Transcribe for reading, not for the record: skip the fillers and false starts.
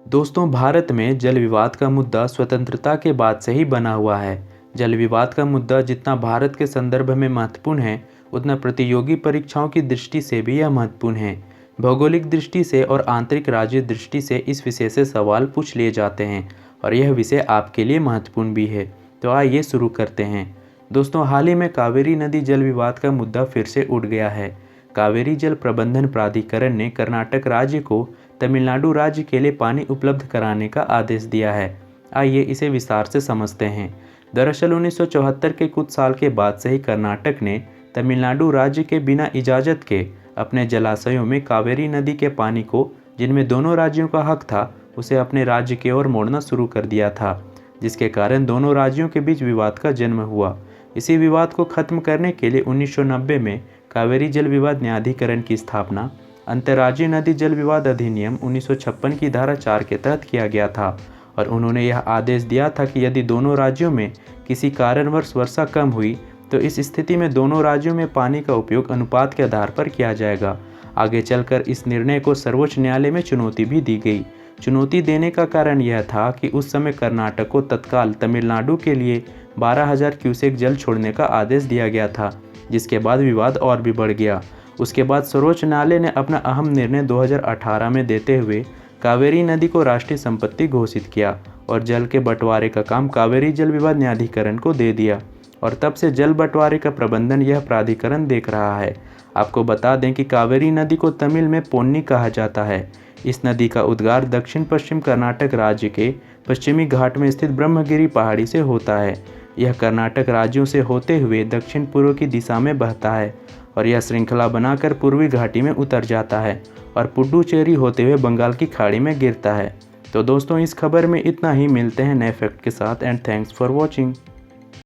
दोस्तों, भारत में जल विवाद का मुद्दा स्वतंत्रता के बाद से ही बना हुआ है। जल विवाद का मुद्दा जितना भारत के संदर्भ में महत्वपूर्ण है, उतना प्रतियोगी परीक्षाओं की दृष्टि से भी यह महत्वपूर्ण है। भौगोलिक दृष्टि से और आंतरिक राज्य दृष्टि से इस विषय से सवाल पूछ लिए जाते हैं और यह विषय आपके लिए महत्वपूर्ण भी है। तो आइए शुरू करते हैं। दोस्तों, हाल ही में कावेरी नदी जल विवाद का मुद्दा फिर से उठ गया है। कावेरी जल प्रबंधन प्राधिकरण ने कर्नाटक राज्य को तमिलनाडु राज्य के लिए पानी उपलब्ध कराने का आदेश दिया है। आइए इसे विस्तार से समझते हैं। दरअसल 1974 के कुछ साल के बाद से ही कर्नाटक ने तमिलनाडु राज्य के बिना इजाज़त के अपने जलाशयों में कावेरी नदी के पानी को, जिनमें दोनों राज्यों का हक था, उसे अपने राज्य की ओर मोड़ना शुरू कर दिया था, जिसके कारण दोनों राज्यों के बीच विवाद का जन्म हुआ। इसी विवाद को खत्म करने के लिए 1990 में कावेरी जल विवाद न्यायाधिकरण की स्थापना अंतर्राज्यीय नदी जल विवाद अधिनियम 1956 की धारा 4 के तहत किया गया था और उन्होंने यह आदेश दिया था कि यदि दोनों राज्यों में किसी कारणवश वर्षा कम हुई तो इस स्थिति में दोनों राज्यों में पानी का उपयोग अनुपात के आधार पर किया जाएगा। आगे चलकर इस निर्णय को सर्वोच्च न्यायालय में चुनौती भी दी गई। चुनौती देने का कारण यह था कि उस समय कर्नाटक को तत्काल तमिलनाडु के लिए 12,000 क्यूसेक जल छोड़ने का आदेश दिया गया था, जिसके बाद विवाद और भी बढ़ गया। उसके बाद सर्वोच्च न्यायालय ने अपना अहम निर्णय 2018 में देते हुए कावेरी नदी को राष्ट्रीय संपत्ति घोषित किया और जल के बंटवारे का काम कावेरी जल विवाद न्यायाधिकरण को दे दिया और तब से जल बंटवारे का प्रबंधन यह प्राधिकरण देख रहा है। आपको बता दें कि कावेरी नदी को तमिल में पोन्नी कहा जाता है। इस नदी का उद्गार दक्षिण पश्चिम कर्नाटक राज्य के पश्चिमी घाट में स्थित ब्रह्मगिरी पहाड़ी से होता है। यह कर्नाटक राज्यों से होते हुए दक्षिण पूर्व की दिशा में बहता है और यह श्रृंखला बनाकर पूर्वी घाटी में उतर जाता है और पुडुचेरी होते हुए बंगाल की खाड़ी में गिरता है। तो दोस्तों, इस खबर में इतना ही। मिलते हैं नए फैक्ट के साथ एंड थैंक्स फॉर वॉचिंग।